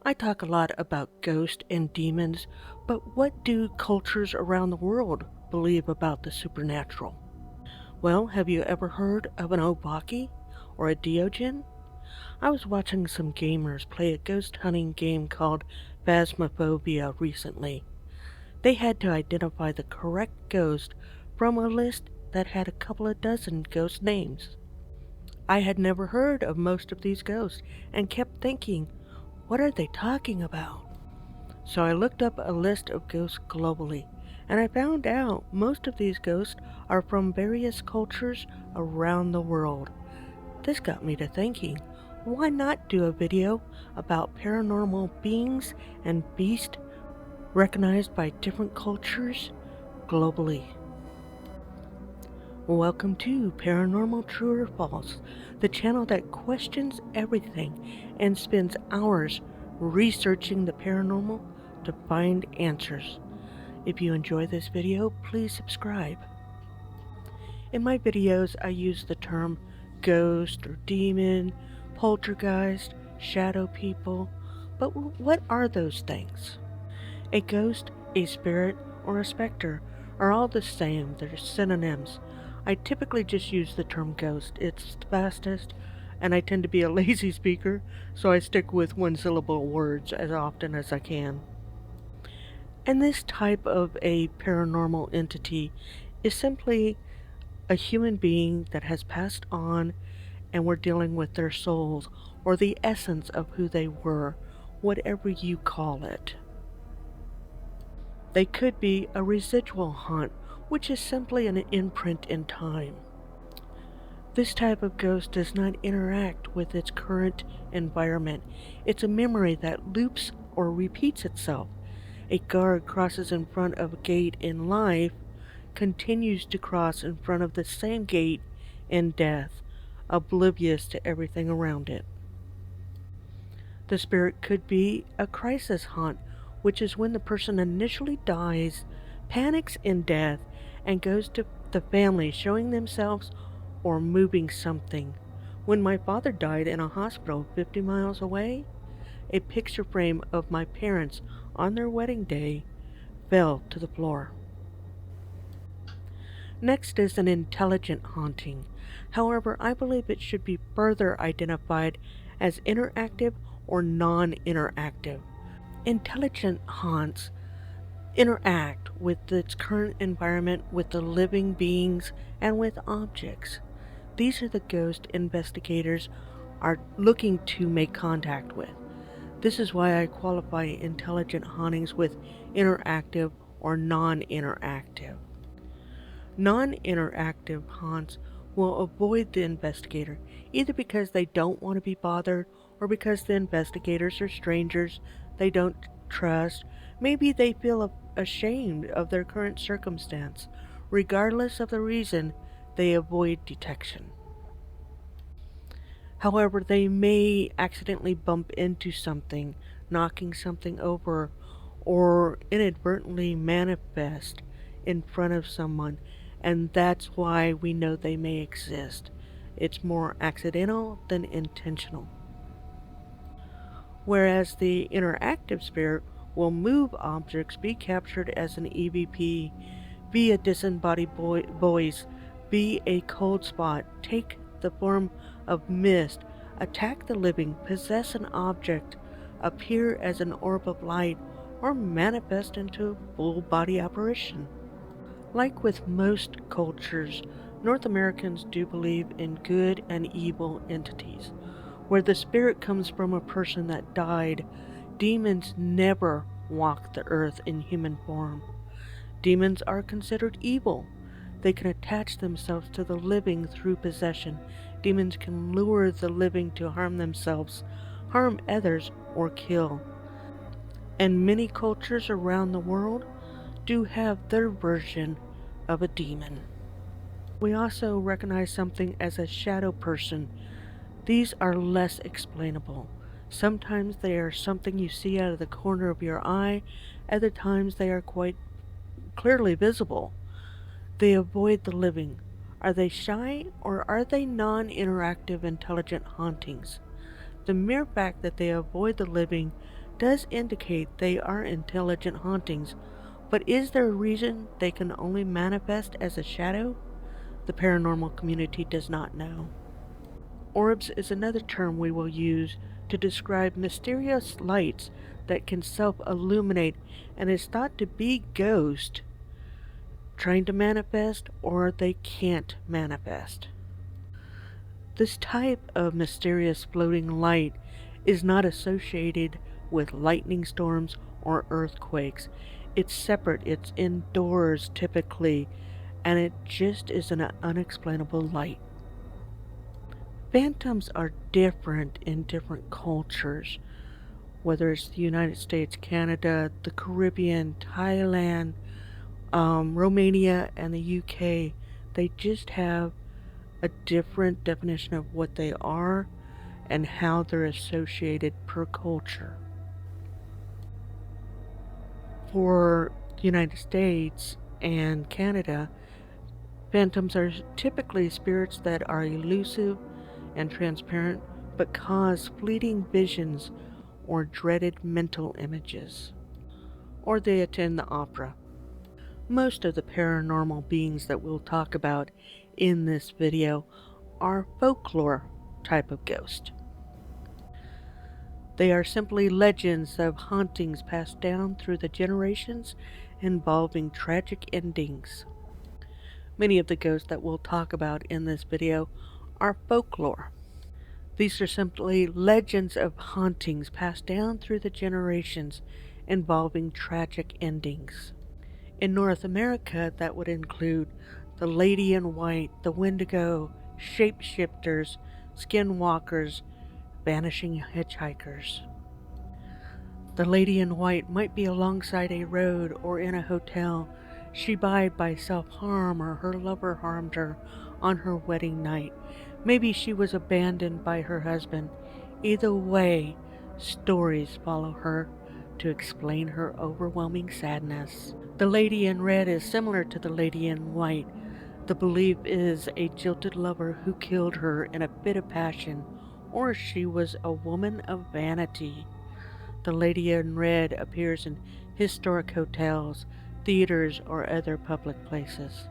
I talk a lot about ghosts and demons, but what do cultures around the world believe about the supernatural? Well, have you ever heard of an Obaki or a Diogen? I was watching some gamers play a ghost hunting game called Phasmophobia recently. They had to identify the correct ghost from a list that had a couple of dozen ghost names. I had never heard of most of these ghosts and kept thinking, what are they talking about? So I looked up a list of ghosts globally, and I found out most of these ghosts are from various cultures around the world. This got me to thinking, why not do a video about paranormal beings and beasts recognized by different cultures globally? Welcome to Paranormal True or False, the channel that questions everything and spends hours researching the paranormal to find answers. If you enjoy this video, please subscribe. In my videos, I use the term ghost or demon, poltergeist, shadow people, but what are those things? A ghost, a spirit, or a specter are all the same, they're synonyms. I typically just use the term ghost, it's the fastest, and I tend to be a lazy speaker, so I stick with one-syllable words as often as I can. And this type of a paranormal entity is simply a human being that has passed on and we're dealing with their souls or the essence of who they were, whatever you call it. They could be a residual haunt, which is simply an imprint in time. This type of ghost does not interact with its current environment. It's a memory that loops or repeats itself. A guard crosses in front of a gate in life, continues to cross in front of the same gate in death, oblivious to everything around it. The spirit could be a crisis haunt, which is when the person initially dies, panics in death, and goes to the family showing themselves or moving something. When my father died in a hospital 50 miles away, a picture frame of my parents on their wedding day fell to the floor. Next is an intelligent haunting. However, I believe it should be further identified as interactive or non-interactive. Intelligent haunts interact with its current environment, with the living beings, and with objects. These are the ghost investigators are looking to make contact with. This is why I qualify intelligent hauntings with interactive or non-interactive. Non-interactive haunts will avoid the investigator, either because they don't want to be bothered or because the investigators are strangers they don't trust. Maybe they feel ashamed of their current circumstance. Regardless of the reason, they avoid detection. However, they may accidentally bump into something, knocking something over, or inadvertently manifest in front of someone, and that's why we know they may exist. It's more accidental than intentional. Whereas the interactive spirit will move objects, be captured as an EVP, be a disembodied voice, be a cold spot, take the form of mist, attack the living, possess an object, appear as an orb of light, or manifest into a full body apparition. Like with most cultures, North Americans do believe in good and evil entities. Where the spirit comes from a person that died, demons never walk the earth in human form. Demons are considered evil. They can attach themselves to the living through possession. Demons can lure the living to harm themselves, harm others, or kill. And many cultures around the world do have their version of a demon. We also recognize something as a shadow person. These are less explainable. Sometimes they are something you see out of the corner of your eye, other times they are quite clearly visible. They avoid the living. Are they shy, or are they non-interactive intelligent hauntings? The mere fact that they avoid the living does indicate they are intelligent hauntings, but is there a reason they can only manifest as a shadow? The paranormal community does not know. Orbs is another term we will use to describe mysterious lights that can self-illuminate and is thought to be ghosts trying to manifest or they can't manifest. This type of mysterious floating light is not associated with lightning storms or earthquakes. It's separate, it's indoors typically, and it just is an unexplainable light. Phantoms are different in different cultures, whether it's the United States, Canada, the Caribbean, Thailand, Romania, and the UK. They just have a different definition of what they are and how they're associated per culture. For the United States and Canada, phantoms are typically spirits that are elusive and transparent but cause fleeting visions or dreaded mental images. Or they attend the opera. Most of the paranormal beings that we'll talk about in this video are folklore type of ghost. They are simply legends of hauntings passed down through the generations involving tragic endings. Many of the ghosts that we'll talk about in this video are folklore. These are simply legends of hauntings passed down through the generations involving tragic endings. In North America, that would include the Lady in White, the Wendigo, shapeshifters, skinwalkers, vanishing hitchhikers. The Lady in White might be alongside a road or in a hotel. She died by self-harm or her lover harmed her on her wedding night. Maybe she was abandoned by her husband. Either way, stories follow her to explain her overwhelming sadness. The Lady in Red is similar to the Lady in White. The belief is a jilted lover who killed her in a fit of passion, or she was a woman of vanity. The Lady in Red appears in historic hotels, theaters, or other public places.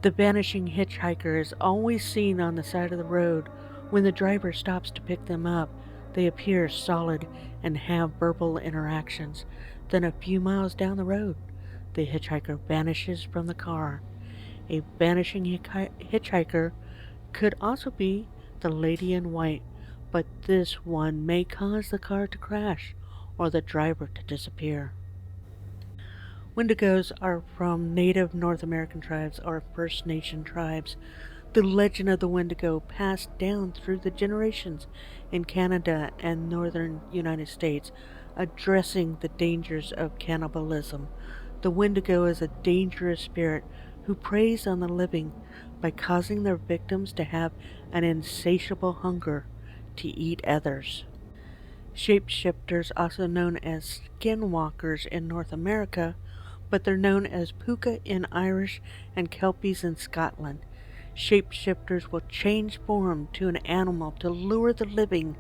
The vanishing hitchhiker is always seen on the side of the road. When the driver stops to pick them up, they appear solid and have verbal interactions. Then a few miles down the road, the hitchhiker vanishes from the car. A vanishing hitchhiker could also be the Lady in White, but this one may cause the car to crash or the driver to disappear. Wendigos are from native North American tribes or First Nation tribes. The legend of the Wendigo passed down through the generations in Canada and northern United States, addressing the dangers of cannibalism. The Wendigo is a dangerous spirit who preys on the living by causing their victims to have an insatiable hunger to eat others. Shapeshifters, also known as skinwalkers in North America, but they're known as puka in Irish and kelpies in Scotland. Shapeshifters will change form to an animal to lure the living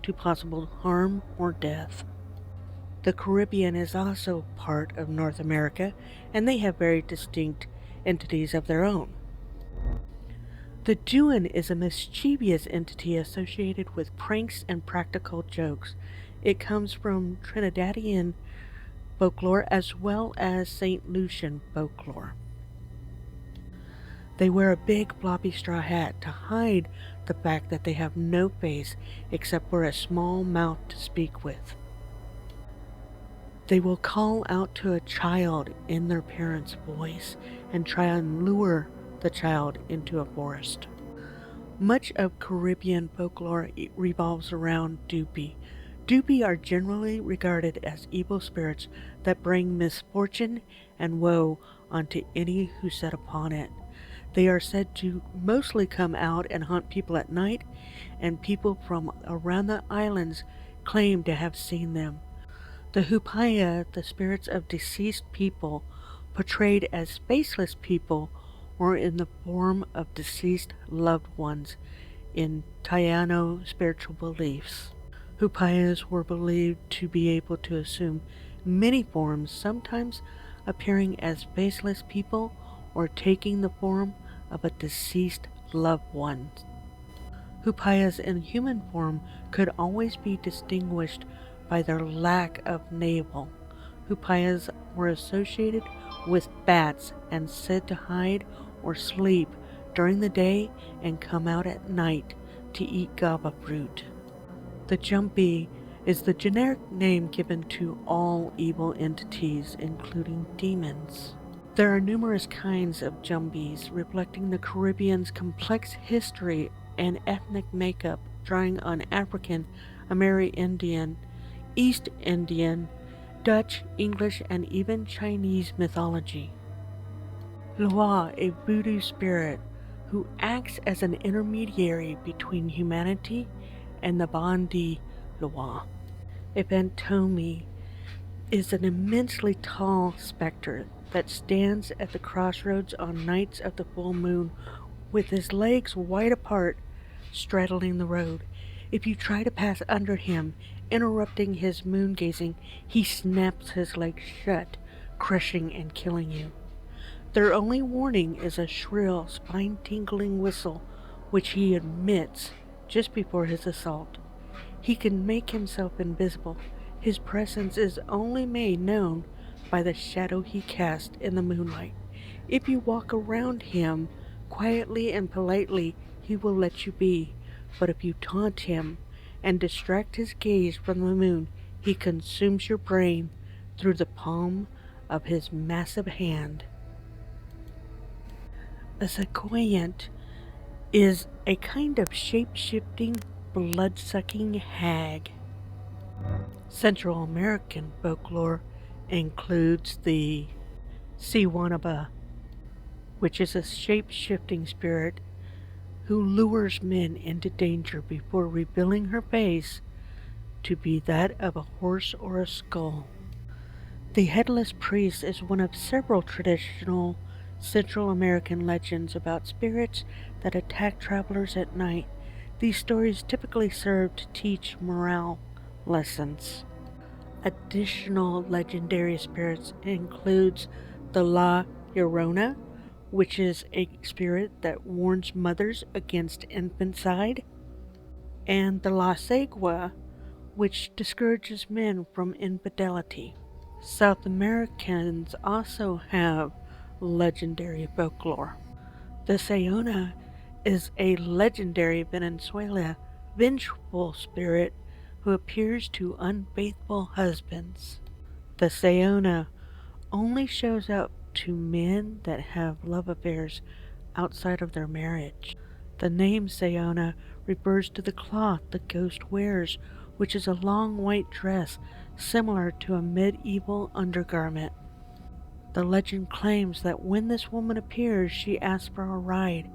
to possible harm or death. The Caribbean is also part of North America, and they have very distinct entities of their own. The Duan is a mischievous entity associated with pranks and practical jokes. It comes from Trinidadian folklore as well as St. Lucian folklore. They wear a big floppy straw hat to hide the fact that they have no face except for a small mouth to speak with. They will call out to a child in their parents' voice and try and lure the child into a forest. Much of Caribbean folklore revolves around Dupi. Dupi are generally regarded as evil spirits that bring misfortune and woe onto any who set upon it. They are said to mostly come out and haunt people at night, and people from around the islands claim to have seen them. The Hupaya, the spirits of deceased people, portrayed as faceless people or in the form of deceased loved ones in Taino spiritual beliefs. Hupayas were believed to be able to assume many forms, sometimes appearing as faceless people or taking the form of a deceased loved one. Hupayas in human form could always be distinguished by their lack of navel. Hupayas were associated with bats and said to hide or sleep during the day and come out at night to eat gaba fruit. The Jumpy is the generic name given to all evil entities, including demons. There are numerous kinds of Jumbies, reflecting the Caribbean's complex history and ethnic makeup, drawing on African, Amerindian, East Indian, Dutch, English, and even Chinese mythology. Loa, a voodoo spirit who acts as an intermediary between humanity and the Bandi Loa. A Bantomi is an immensely tall specter that stands at the crossroads on nights of the full moon with his legs wide apart, straddling the road. If you try to pass under him, interrupting his moon gazing, he snaps his legs shut, crushing and killing you. Their only warning is a shrill, spine-tingling whistle which he emits just before his assault. He can make himself invisible. His presence is only made known by the shadow he casts in the moonlight. If you walk around him quietly and politely, he will let you be. But if you taunt him and distract his gaze from the moon, he consumes your brain through the palm of his massive hand. A sequoiant is a kind of shape-shifting, blood-sucking hag. Central American folklore includes the Siwanaba, which is a shape-shifting spirit who lures men into danger before revealing her face to be that of a horse or a skull. The Headless Priest is one of several traditional Central American legends about spirits that attack travelers at night. These stories typically serve to teach morale lessons. Additional legendary spirits includes the La Llorona, which is a spirit that warns mothers against infanticide, and the La Segua, which discourages men from infidelity. South Americans also have legendary folklore. The Sayona is a legendary Venezuela vengeful spirit who appears to unfaithful husbands. The Sayona only shows up to men that have love affairs outside of their marriage. The name Sayona refers to the cloth the ghost wears, which is a long white dress similar to a medieval undergarment. The legend claims that when this woman appears, she asks for a ride,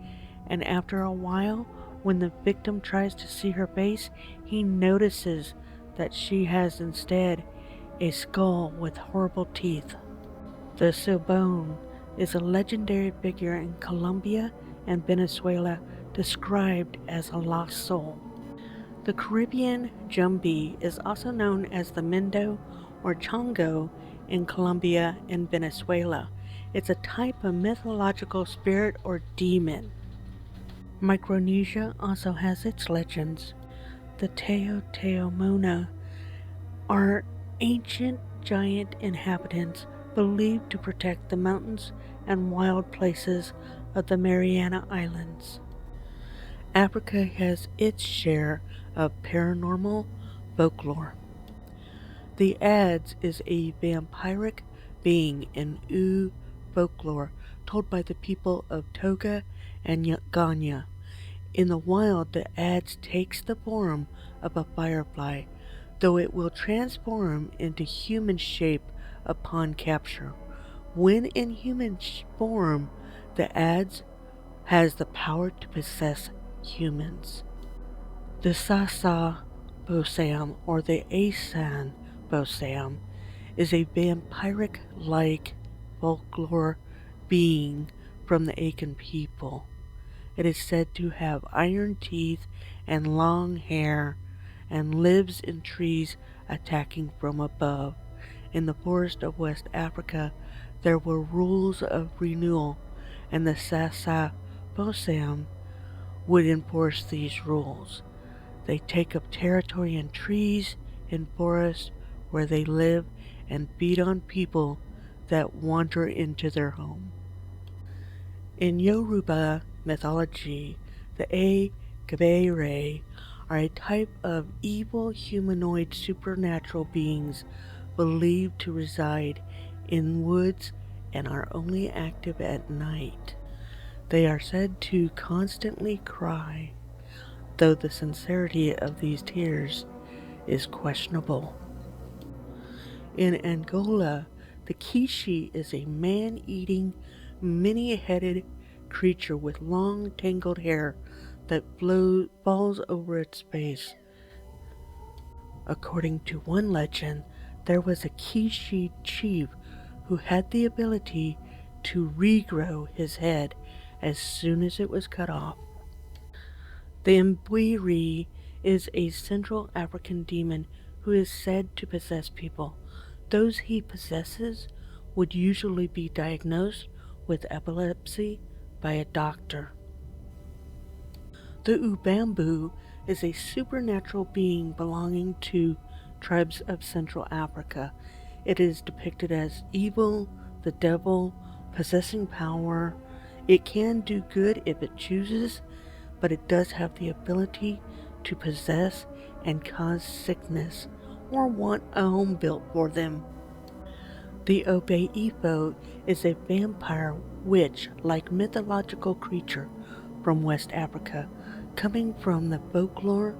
and after a while, when the victim tries to see her face, he notices that she has instead a skull with horrible teeth. The Silbón is a legendary figure in Colombia and Venezuela described as a lost soul. The Caribbean Jumbi is also known as the Mendo or Chongo in Colombia and Venezuela. It's a type of mythological spirit or demon. Micronesia also has its legends. The Teotihuacana are ancient giant inhabitants believed to protect the mountains and wild places of the Mariana Islands. Africa has its share of paranormal folklore. The Adze is a vampiric being in Oud folklore told by the people of Toga and Ghana. In the wild, the Adze takes the form of a firefly, though it will transform into human shape upon capture. When in human form, the Adze has the power to possess humans. The Sasa Bosam, or the Asan Bosam, is a vampiric-like folklore being from the Akan people. It is said to have iron teeth and long hair and lives in trees attacking from above. In the forest of West Africa, there were rules of renewal, and the Sasafosam would enforce these rules. They take up territory in trees, in forests where they live, and feed on people that wander into their home. In Yoruba mythology, the Agabere are a type of evil humanoid supernatural beings believed to reside in woods and are only active at night. They are said to constantly cry, though the sincerity of these tears is questionable. In Angola, the Kishi is a man-eating, many-headed creature with long, tangled hair that falls over its face. According to one legend, there was a Kishi chief who had the ability to regrow his head as soon as it was cut off. The Mbwiri is a Central African demon who is said to possess people. Those he possesses would usually be diagnosed with epilepsy by a doctor. The Ubambu is a supernatural being belonging to tribes of Central Africa. It is depicted as evil, the devil, possessing power. It can do good if it chooses, but it does have the ability to possess and cause sickness or want a home built for them. The Obeifo is a vampire witch-like mythological creature from West Africa, coming from the folklore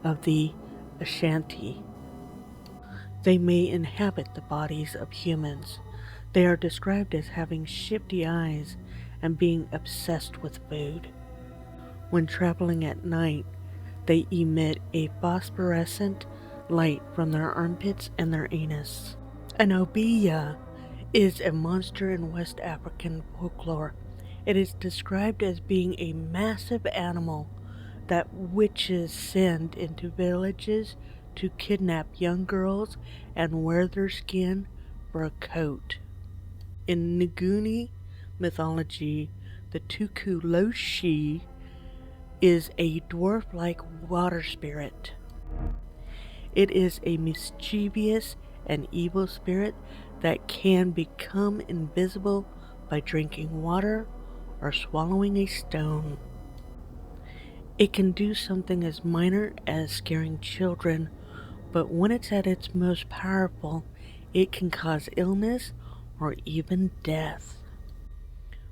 of the Ashanti. They may inhabit the bodies of humans. They are described as having shifty eyes and being obsessed with food. When traveling at night, they emit a phosphorescent light from their armpits and their anus. An obeah is a monster in West African folklore. It is described as being a massive animal that witches send into villages to kidnap young girls and wear their skin for a coat. In Nguni mythology, the Tukuloshi is a dwarf-like water spirit. It is a mischievous and evil spirit that can become invisible by drinking water or swallowing a stone. It can do something as minor as scaring children, but when it's at its most powerful, it can cause illness or even death.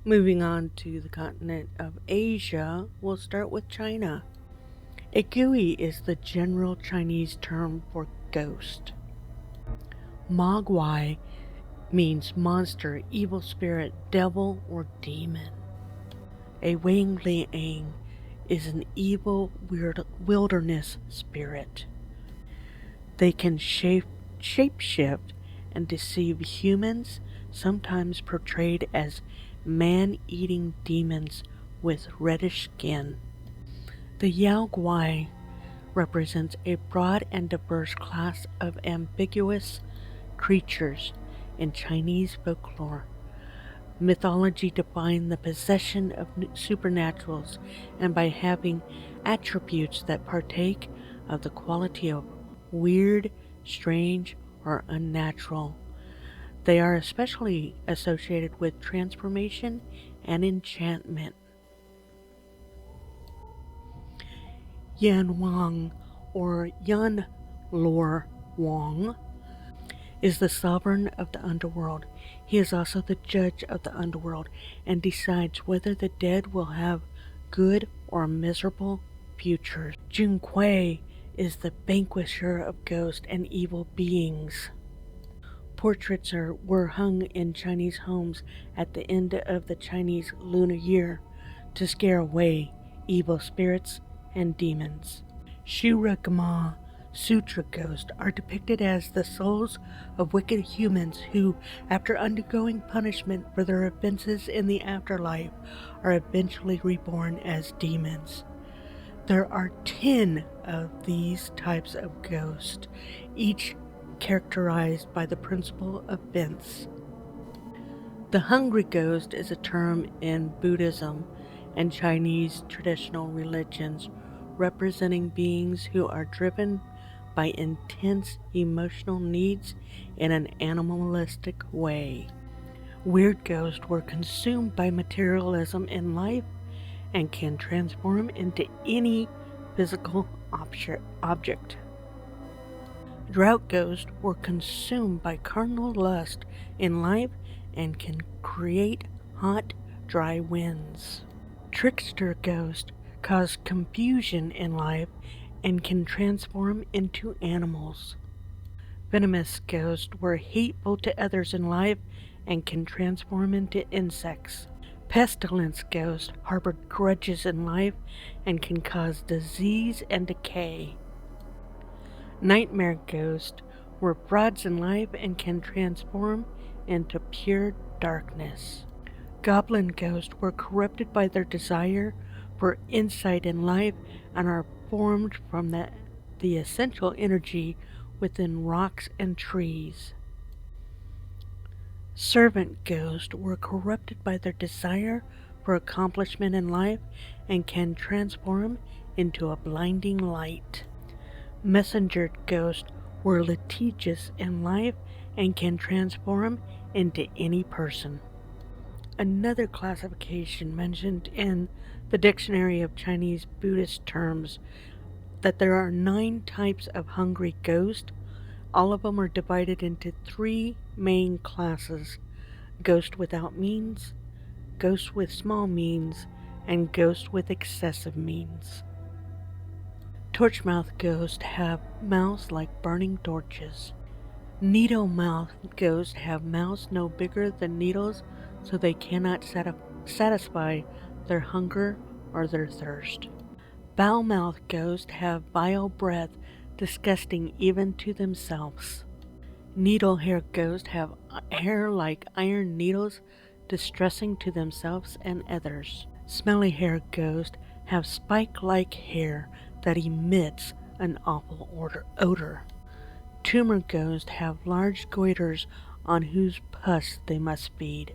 Moving on to the continent of Asia, we'll start with China. A gui is the general Chinese term for ghost. Mogwai means monster, evil spirit, devil, or demon. A Wang Liang is an evil wilderness spirit. They can shapeshift and deceive humans, sometimes portrayed as man-eating demons with reddish skin. The Yao Guai represents a broad and diverse class of ambiguous creatures in Chinese folklore. Mythology defined the possession of supernaturals and by having attributes that partake of the quality of weird, strange, or unnatural. They are especially associated with transformation and enchantment. Yan Wang, or Yan Lor Wang, is the sovereign of the underworld. He is also the judge of the underworld and decides whether the dead will have good or miserable futures. Jun Kui is the vanquisher of ghosts and evil beings. Portraits were hung in Chinese homes at the end of the Chinese lunar year to scare away evil spirits and demons. Shuragama Sutra ghosts are depicted as the souls of wicked humans who, after undergoing punishment for their offenses in the afterlife, are eventually reborn as demons. There are 10 of these types of ghosts, each characterized by the principle of fence. The hungry ghost is a term in Buddhism and Chinese traditional religions representing beings who are driven by intense emotional needs in an animalistic way. Weird ghosts were consumed by materialism in life and can transform into any physical object. Drought ghosts were consumed by carnal lust in life and can create hot, dry winds. Trickster ghosts cause confusion in life and can transform into animals. Venomous ghosts were hateful to others in life and can transform into insects. Pestilence ghosts harbored grudges in life and can cause disease and decay. Nightmare ghosts were frauds in life and can transform into pure darkness. Goblin ghosts were corrupted by their desire for insight in life and are formed from the essential energy within rocks and trees. Servant ghosts were corrupted by their desire for accomplishment in life and can transform into a blinding light. Messenger ghosts were litigious in life and can transform into any person. Another classification mentioned in the Dictionary of Chinese Buddhist terms that there are 9 types of hungry ghosts. All of them are divided into 3 main classes: ghost without means, ghost with small means, and ghost with excessive means. Torchmouth ghosts have mouths like burning torches. Needle-mouthed ghosts have mouths no bigger than needles, so they cannot satisfy their hunger or their thirst. Foul-mouthed ghosts have vile breath, disgusting even to themselves. Needle-haired ghosts have hair like iron needles, distressing to themselves and others. Smelly-haired ghosts have spike-like hair that emits an awful odor. Tumor ghosts have large goiters on whose pus they must feed.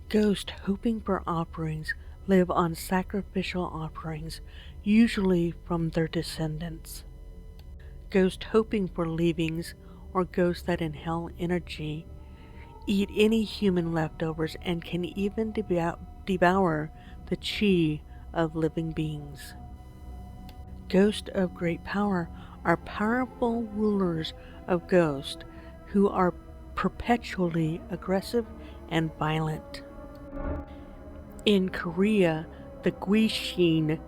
Ghosts hoping for offerings live on sacrificial offerings, usually from their descendants. Ghosts hoping for leavings, or ghosts that inhale energy, eat any human leftovers and can even devour the chi of living beings. Ghosts of great power are powerful rulers of ghosts who are perpetually aggressive and violent. In Korea, the Guishin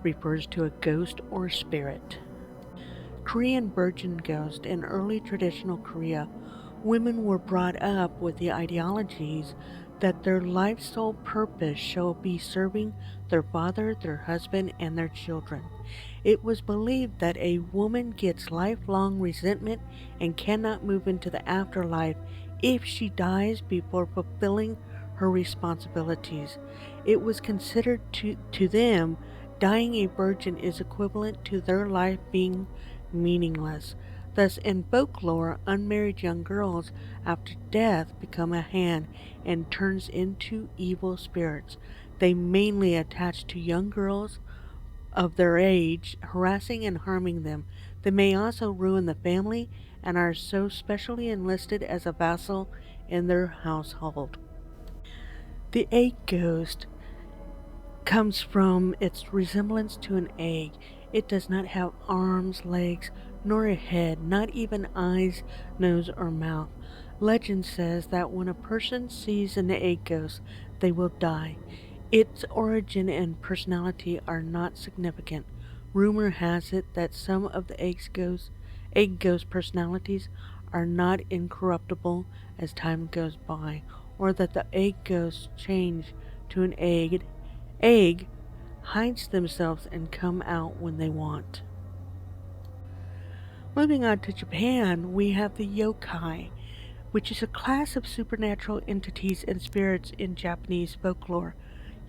refers to a ghost or spirit. Korean virgin ghost. In early traditional Korea, women were brought up with the ideologies that their life's sole purpose shall be serving their father, their husband, and their children. It was believed that a woman gets lifelong resentment and cannot move into the afterlife if she dies before fulfilling her responsibilities. It was considered to them dying a virgin is equivalent to their life being meaningless. Thus, in folklore, unmarried young girls after death become a hand and turns into evil spirits. They mainly attach to young girls of their age, harassing and harming them. They may also ruin the family and are so specially enlisted as a vassal in their household. The egg ghost comes from its resemblance to an egg. It does not have arms, legs, nor a head, not even eyes, nose, or mouth. Legend says that when a person sees an egg ghost, they will die. Its origin and personality are not significant. Rumor has it that some of the egg ghost personalities are not incorruptible as time goes by, or that the egg ghosts change to an egg, hides themselves and come out when they want. Moving on to Japan, we have the yokai, which is a class of supernatural entities and spirits in Japanese folklore.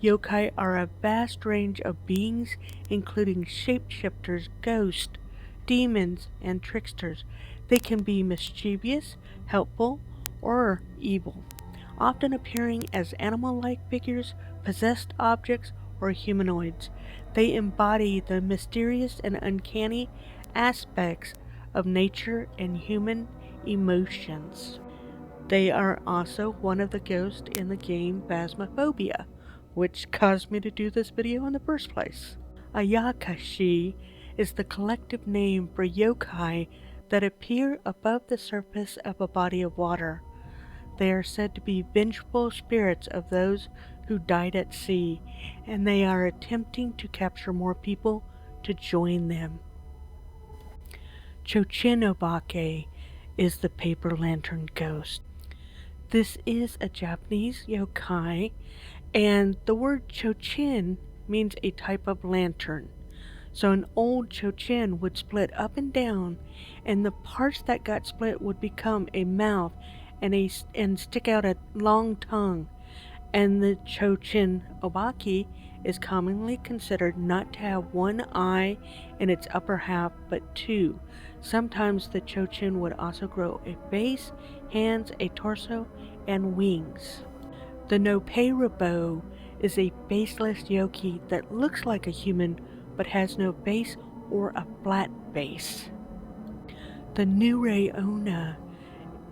Yokai are a vast range of beings, including shapeshifters, ghosts, demons, and tricksters. They can be mischievous, helpful, or evil, often appearing as animal-like figures, possessed objects, or humanoids. They embody the mysterious and uncanny aspects of nature and human emotions. They are also one of the ghosts in the game Phasmophobia, which caused me to do this video in the first place. Ayakashi is the collective name for yokai that appear above the surface of a body of water. They are said to be vengeful spirits of those who died at sea, and they are attempting to capture more people to join them. Chochinobake is the paper lantern ghost. This is a Japanese yokai, and the word chochin means a type of lantern. So an old chochin would split up and down, and the parts that got split would become a mouth and stick out a long tongue. And the chochin obaki is commonly considered not to have one eye in its upper half, but two. Sometimes the chochin would also grow a face, hands, a torso, and wings. The Nopeirobo is a faceless yoki that looks like a human but has no face or a flat face. The Nureona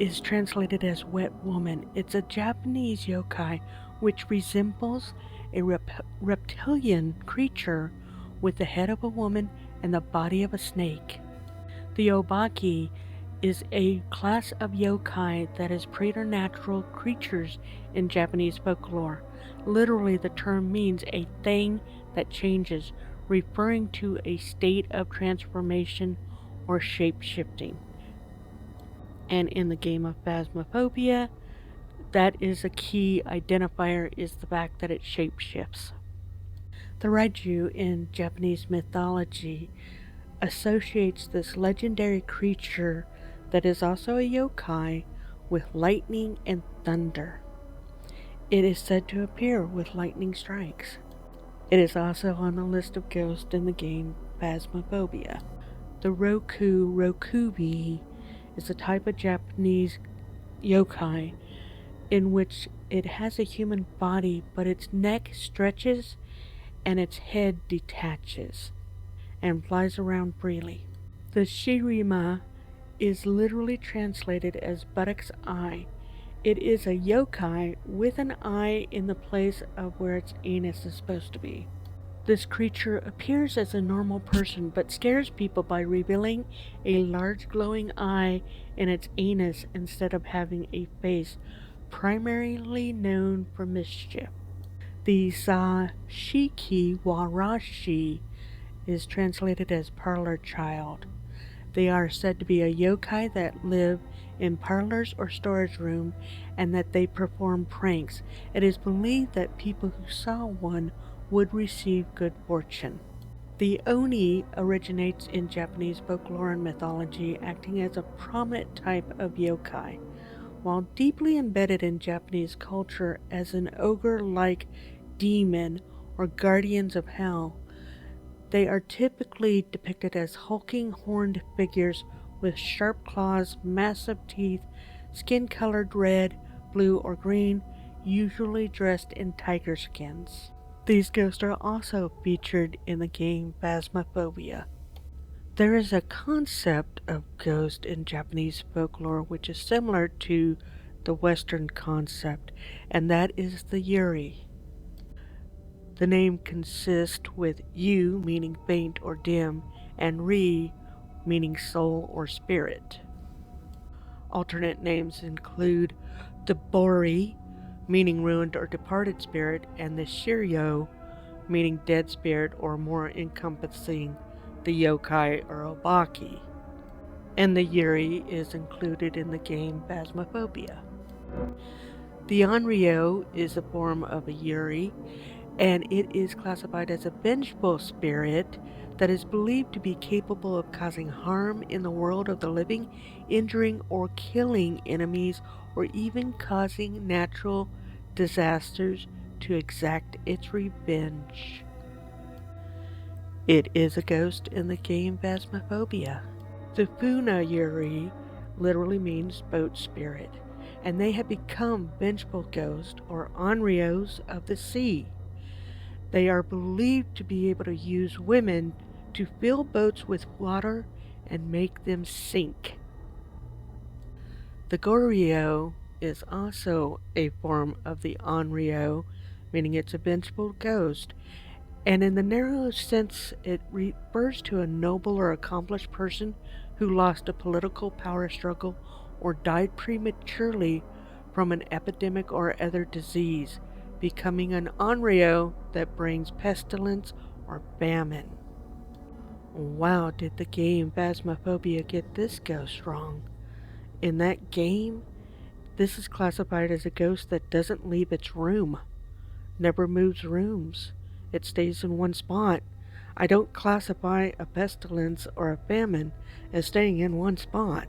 is translated as wet woman. It's a Japanese yokai which resembles a reptilian creature with the head of a woman and the body of a snake. The Obaki is a class of yokai that is preternatural creatures in Japanese folklore. Literally, the term means a thing that changes, referring to a state of transformation or shape-shifting. And in the game of Phasmophobia, that is a key identifier, is the fact that it shapeshifts. The Raiju in Japanese mythology associates this legendary creature that is also a yokai with lightning and thunder. It is said to appear with lightning strikes. It is also on the list of ghosts in the game Phasmophobia. The Rokubi is a type of Japanese yokai in which it has a human body, but its neck stretches and its head detaches and flies around freely. The Shirima is literally translated as buttock's eye. It is a yokai with an eye in the place of where its anus is supposed to be. This creature appears as a normal person but scares people by revealing a large glowing eye in its anus instead of having a face, primarily known for mischief. The Zashiki Warashi is translated as parlor child. They are said to be a yokai that live in parlors or storage room and that they perform pranks. It is believed that people who saw one would receive good fortune. The Oni originates in Japanese folklore and mythology, acting as a prominent type of yokai. While deeply embedded in Japanese culture as an ogre-like demon or guardians of hell, they are typically depicted as hulking horned figures with sharp claws, massive teeth, skin colored red, blue, or green, usually dressed in tiger skins. These ghosts are also featured in the game Phasmophobia. There is a concept of ghost in Japanese folklore which is similar to the Western concept, and that is the Yuri. The name consists with yu meaning faint or dim, and ri meaning soul or spirit. Alternate names include the Bori, meaning ruined or departed spirit, and the Shiryo, meaning dead spirit, or more encompassing the yokai or obaki. And the Yuri is included in the game Phasmophobia. The Onryo is a form of a Yuri, and it is classified as a vengeful spirit that is believed to be capable of causing harm in the world of the living, injuring or killing enemies, or even causing natural disasters to exact its revenge. It is a ghost in the game Phasmophobia. The Funayuri literally means boat spirit, and they have become vengeful ghosts or onryos of the sea. They are believed to be able to use women to fill boats with water and make them sink. The Goryo is also a form of the onryo, meaning it's a vengeful ghost, and in the narrow sense it refers to a noble or accomplished person who lost a political power struggle or died prematurely from an epidemic or other disease, becoming an onryo that brings pestilence or famine. Wow, did the game Phasmophobia get this ghost wrong? In that game, this is classified as a ghost that doesn't leave its room, never moves rooms. It stays in one spot. I don't classify a pestilence or a famine as staying in one spot.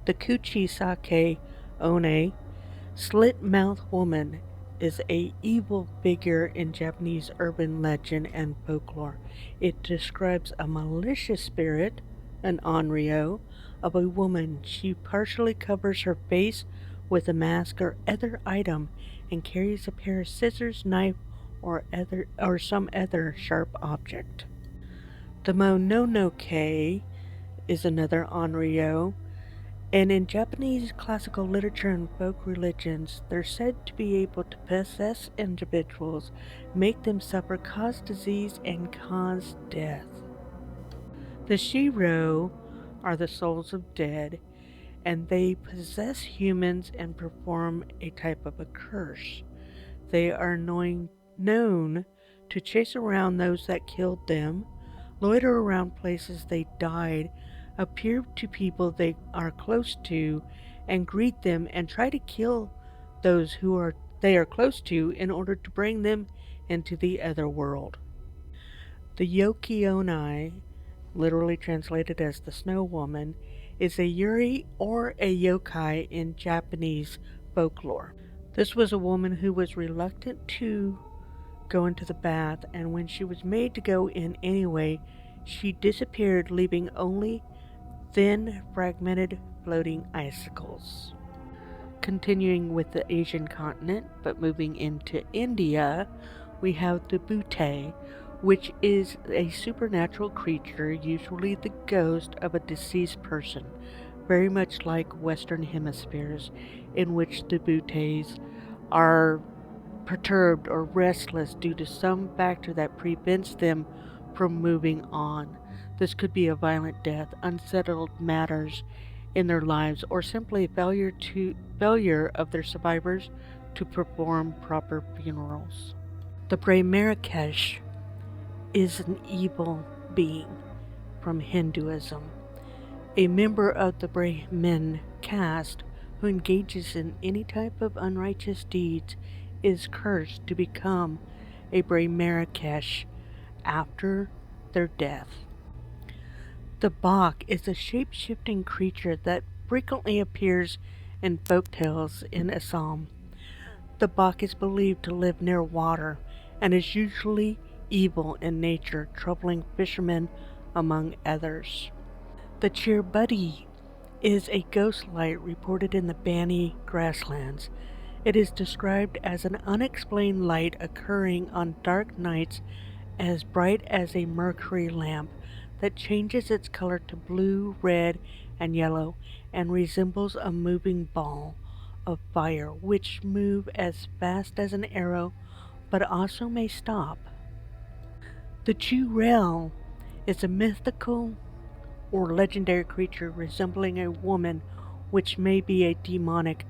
The Kuchisake One, slit-mouthed woman, is a evil figure in Japanese urban legend and folklore. It describes a malicious spirit, an onryo, of a woman. She partially covers her face with a mask or other item and carries a pair of scissors, knife, or some other sharp object. The Mononoke is another onryo, and in Japanese classical literature and folk religions, they're said to be able to possess individuals, make them suffer, cause disease, and cause death. The Shiro are the souls of dead, and they possess humans and perform a type of a curse. They are known to chase around those that killed them, loiter around places they died, appear to people they are close to, and greet them and try to kill those they are close to in order to bring them into the other world. The Yokionai, literally translated as the Snow Woman, is a yuri or a yokai in Japanese folklore. This was a woman who was reluctant to go into the bath, and when she was made to go in anyway, she disappeared, leaving only thin, fragmented, floating icicles. Continuing with the Asian continent, but moving into India, we have the Bhute, which is a supernatural creature, usually the ghost of a deceased person, very much like Western hemispheres, in which the Bhutes are perturbed or restless due to some factor that prevents them from moving on. This could be a violent death, unsettled matters in their lives, or simply failure of their survivors to perform proper funerals. The Brahmarakesh is an evil being from Hinduism, a member of the Brahmin caste who engages in any type of unrighteous deeds is cursed to become a Brahmarakesh after their death. The Bak is a shape-shifting creature that frequently appears in folk tales in Assam. The Bak is believed to live near water and is usually evil in nature, troubling fishermen among others. The Chirbuddy is a ghost light reported in the Bani grasslands. It is described as an unexplained light occurring on dark nights as bright as a mercury lamp that changes its color to blue, red, and yellow and resembles a moving ball of fire which move as fast as an arrow but also may stop. The Churel is a mythical or legendary creature resembling a woman which may be a demonic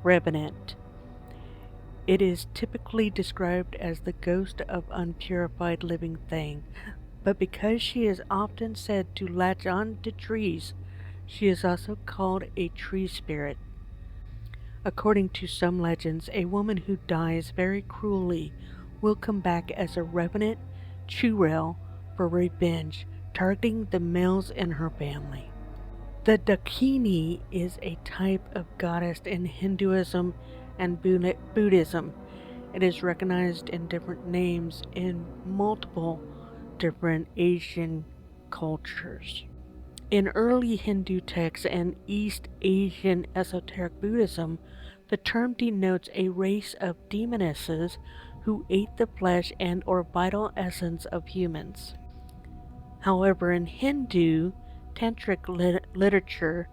revenant. It is typically described as the ghost of unpurified living thing, but because she is often said to latch on to trees, she is also called a tree spirit. According to some legends, a woman who dies very cruelly will come back as a revenant Churel for revenge, targeting the males in her family. The Dakini is a type of goddess in Hinduism and Buddhism. It is recognized in different names in multiple different Asian cultures. In early Hindu texts and East Asian esoteric Buddhism, the term denotes a race of demonesses who ate the flesh and or vital essence of humans. However, in Hindu tantric literature,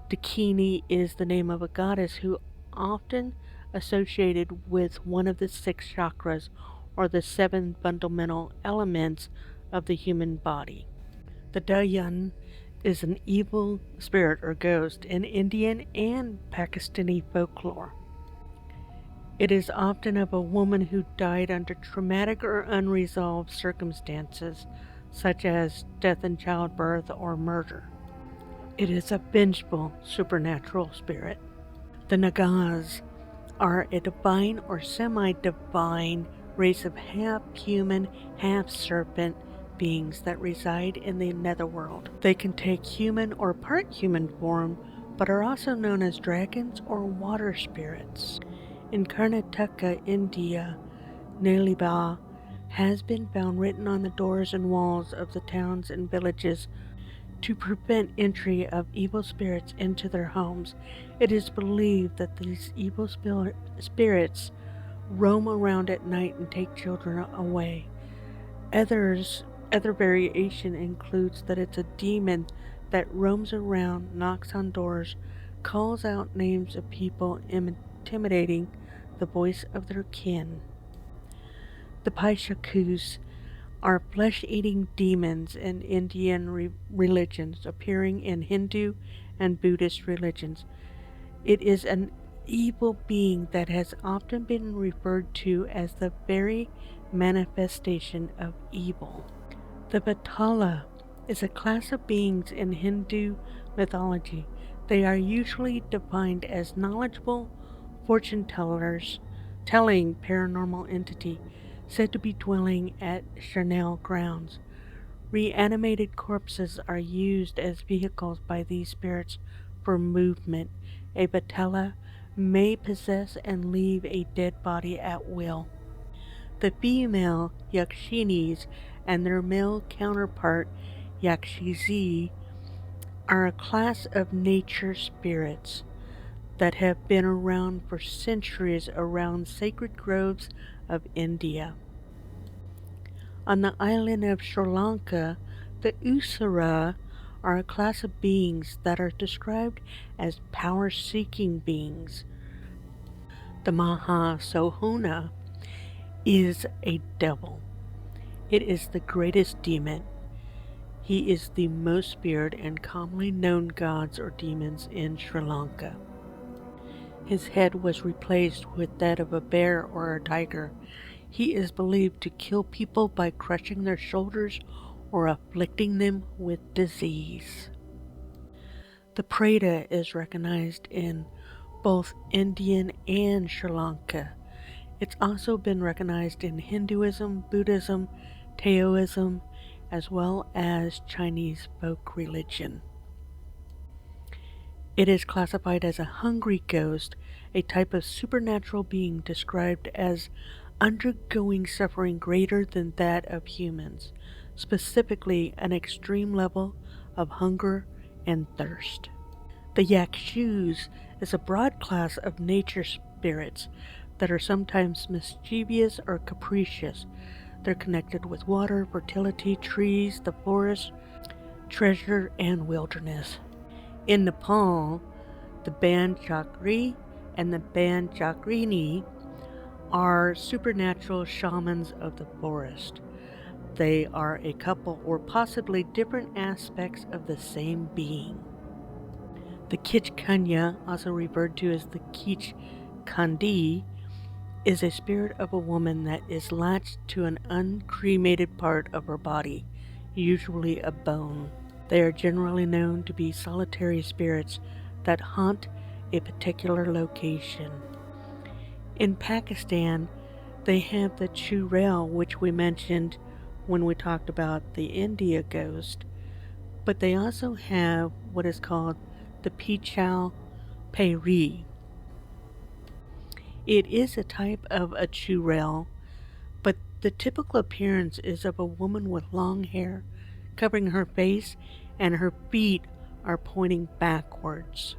Dakini is the name of a goddess who often associated with one of the six chakras or the seven fundamental elements of the human body. The Dayan is an evil spirit or ghost in Indian and Pakistani folklore. It is often of a woman who died under traumatic or unresolved circumstances, such as death in childbirth or murder. It is a vengeful supernatural spirit. The Nagas are a divine or semi-divine race of half-human, half-serpent beings that reside in the netherworld. They can take human or part human form, but are also known as dragons or water spirits. In Karnataka, India, Naliba has been found written on the doors and walls of the towns and villages to prevent entry of evil spirits into their homes. It is believed that these evil spirits roam around at night and take children away. Other variation includes that it's a demon that roams around, knocks on doors, calls out names of people, intimidating the voice of their kin. The Paishakus are flesh-eating demons in Indian religions, appearing in Hindu and Buddhist religions. It is an evil being that has often been referred to as the very manifestation of evil. The Vatala is a class of beings in Hindu mythology. They are usually defined as knowledgeable fortune tellers, telling paranormal entity said to be dwelling at Charnel grounds. Reanimated corpses are used as vehicles by these spirits for movement. A Vatala may possess and leave a dead body at will. The female Yakshinis and their male counterpart Yakshizi are a class of nature spirits that have been around for centuries around sacred groves of India. On the island of Sri Lanka, the Usura are a class of beings that are described as power-seeking beings. The Mahasohuna is a devil. It is the greatest demon. He is the most feared and commonly known gods or demons in Sri Lanka. His head was replaced with that of a bear or a tiger. He is believed to kill people by crushing their shoulders or afflicting them with disease. The Preta is recognized in both Indian and Sri Lanka. It's also been recognized in Hinduism, Buddhism, Taoism, as well as Chinese folk religion. It is classified as a hungry ghost, a type of supernatural being described as undergoing suffering greater than that of humans, specifically an extreme level of hunger and thirst. The Yakshus is a broad class of nature spirits that are sometimes mischievous or capricious. They're connected with water, fertility, trees, the forest, treasure, and wilderness. In Nepal, the Banchakri and the Banchakrini are supernatural shamans of the forest. They are a couple or possibly different aspects of the same being. The Kichkanya, also referred to as the Kich Kandi, is a spirit of a woman that is latched to an uncremated part of her body, usually a bone. They are generally known to be solitary spirits that haunt a particular location. In Pakistan, they have the Churel, which we mentioned when we talked about the India ghost, but they also have what is called the Pichal Peri. It is a type of a churel, but the typical appearance is of a woman with long hair covering her face, and her feet are pointing backwards.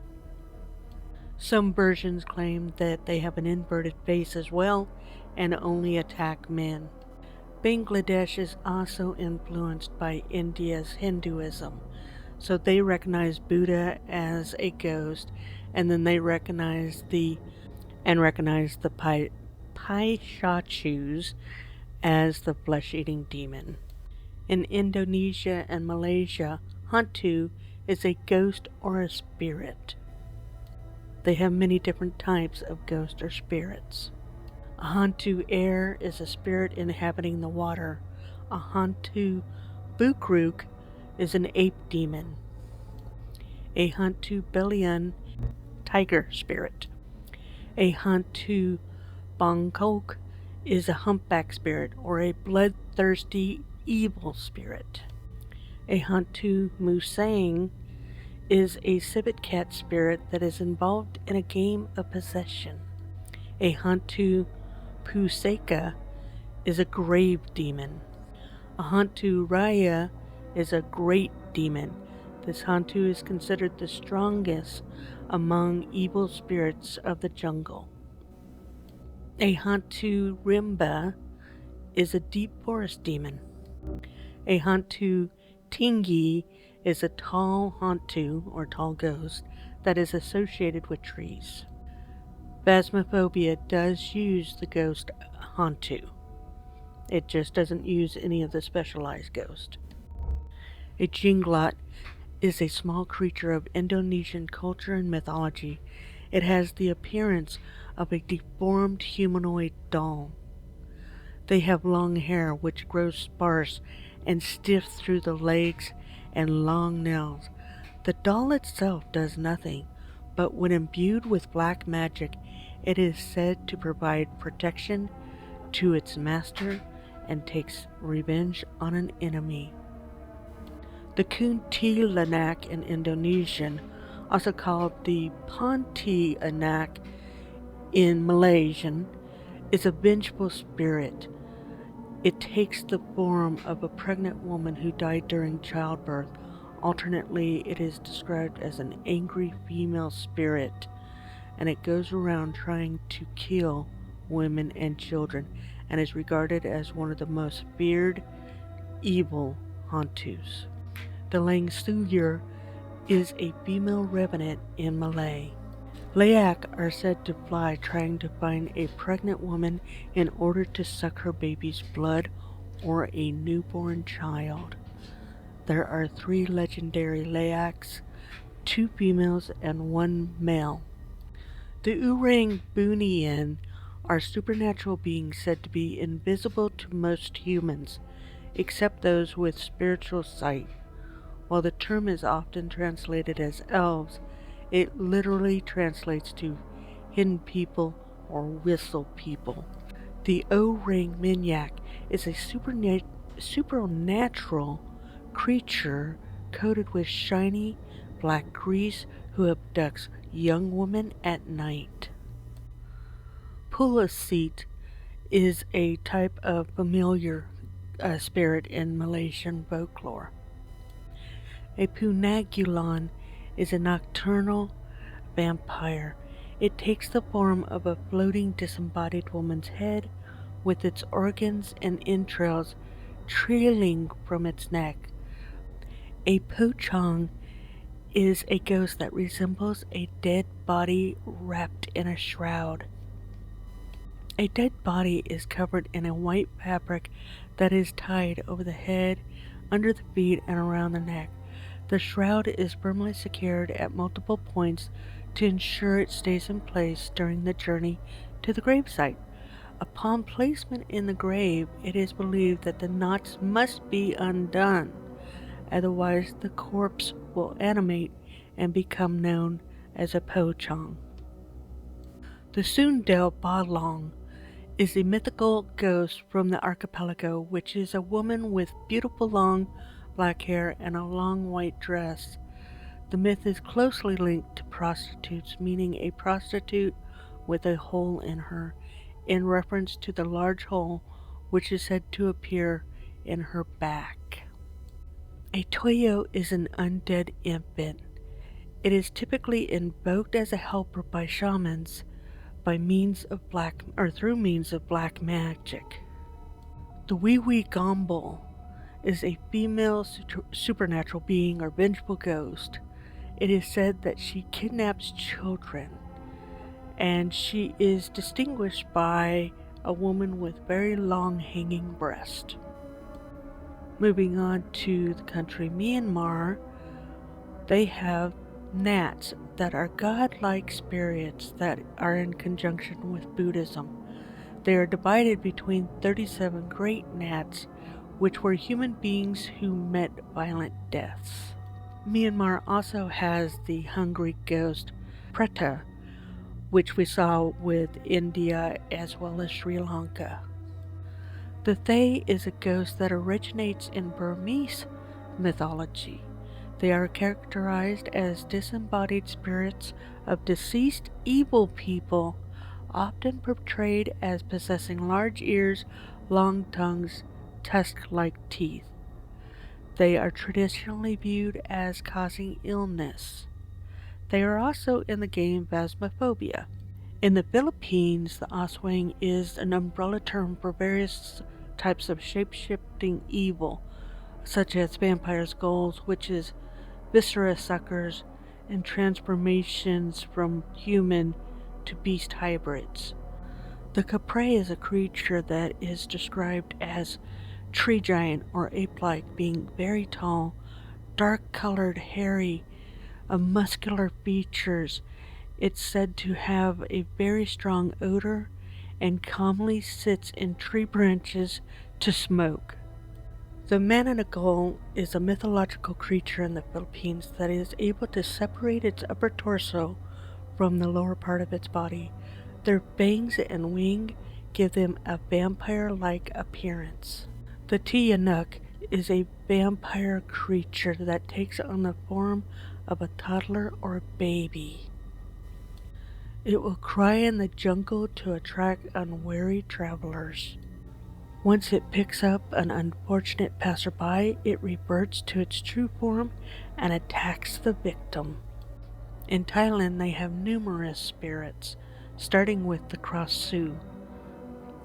Some versions claim that they have an inverted face as well and only attack men. Bangladesh is also influenced by India's Hinduism, so they recognize Buddha as a ghost, and then they recognize the Pishachus as the flesh-eating demon. In Indonesia and Malaysia, hantu is a ghost or a spirit. They have many different types of ghosts or spirits. A hantu air is a spirit inhabiting the water. A hantu bukruk is an ape demon. A hantu belian, tiger spirit. A hantu bangkok is a humpback spirit or a bloodthirsty evil spirit. A hantu musang is a civet cat spirit that is involved in a game of possession. A hantu pusaka is a grave demon. A hantu raya is a great demon. This hantu is considered the strongest among evil spirits of the jungle. A hantu rimba is a deep forest demon. A hantu tingi is a tall hantu or tall ghost that is associated with trees. Phasmophobia does use the ghost hantu. It just doesn't use any of the specialized ghosts. A jinglot is a small creature of Indonesian culture and mythology. It has the appearance of a deformed humanoid doll. They have long hair which grows sparse and stiff through the legs and long nails. The doll itself does nothing, but when imbued with black magic, it is said to provide protection to its master and takes revenge on an enemy. The kuntilanak in Indonesian, also called the pontianak in Malaysian, is a vengeful spirit. It takes the form of a pregnant woman who died during childbirth. Alternately, it is described as an angry female spirit, and it goes around trying to kill women and children, and is regarded as one of the most feared evil hantus. The Langsuyur is a female revenant in Malay. Layak are said to fly trying to find a pregnant woman in order to suck her baby's blood or a newborn child. There are 3 legendary Layaks, 2 females and 1 male. The Orang Bunian are supernatural beings said to be invisible to most humans, except those with spiritual sight. While the term is often translated as elves, it literally translates to hidden people or whistle people. The Orang Minyak is a supernatural creature coated with shiny black grease who abducts young women at night. Pulasit is a type of familiar spirit in Malaysian folklore. A Punagulon is a nocturnal vampire. It takes the form of a floating disembodied woman's head with its organs and entrails trailing from its neck. A Pochong is a ghost that resembles a dead body wrapped in a shroud. A dead body is covered in a white fabric that is tied over the head, under the feet, and around the neck. The shroud is firmly secured at multiple points to ensure it stays in place during the journey to the gravesite. Upon placement in the grave, it is believed that the knots must be undone, otherwise the corpse will animate and become known as a pochong. The Sundel Balong is a mythical ghost from the archipelago, which is a woman with beautiful long black hair and a long white dress. The myth is closely linked to prostitutes, meaning a prostitute with a hole in her, in reference to the large hole which is said to appear in her back. A toyo is an undead infant. It is typically invoked as a helper by shamans through means of black magic. The Wee Wee Gombo is a female supernatural being or vengeful ghost. It is said that she kidnaps children, and she is distinguished by a woman with very long hanging breast. Moving on to the country Myanmar, they have gnats that are godlike spirits that are in conjunction with Buddhism. They are divided between 37 great gnats, which were human beings who met violent deaths. Myanmar also has the hungry ghost Preta, which we saw with India as well as Sri Lanka. The Thay is a ghost that originates in Burmese mythology. They are characterized as disembodied spirits of deceased evil people, often portrayed as possessing large ears, long tongues, tusk-like teeth. They are traditionally viewed as causing illness. They are also in the game Phasmophobia. In the Philippines, the aswang is an umbrella term for various types of shape-shifting evil, such as vampires, ghouls, witches, viscera suckers, and transformations from human to beast hybrids. The Capre is a creature that is described as tree giant or ape-like, being very tall, dark-colored, hairy, of muscular features. It's said to have a very strong odor and commonly sits in tree branches to smoke. The mananagal is a mythological creature in the Philippines that is able to separate its upper torso from the lower part of its body. Their fangs and wing give them a vampire-like appearance. The Tiyanuk is a vampire creature that takes on the form of a toddler or a baby. It will cry in the jungle to attract unwary travelers. Once it picks up an unfortunate passerby, it reverts to its true form and attacks the victim. In Thailand, they have numerous spirits, starting with the Cross Su.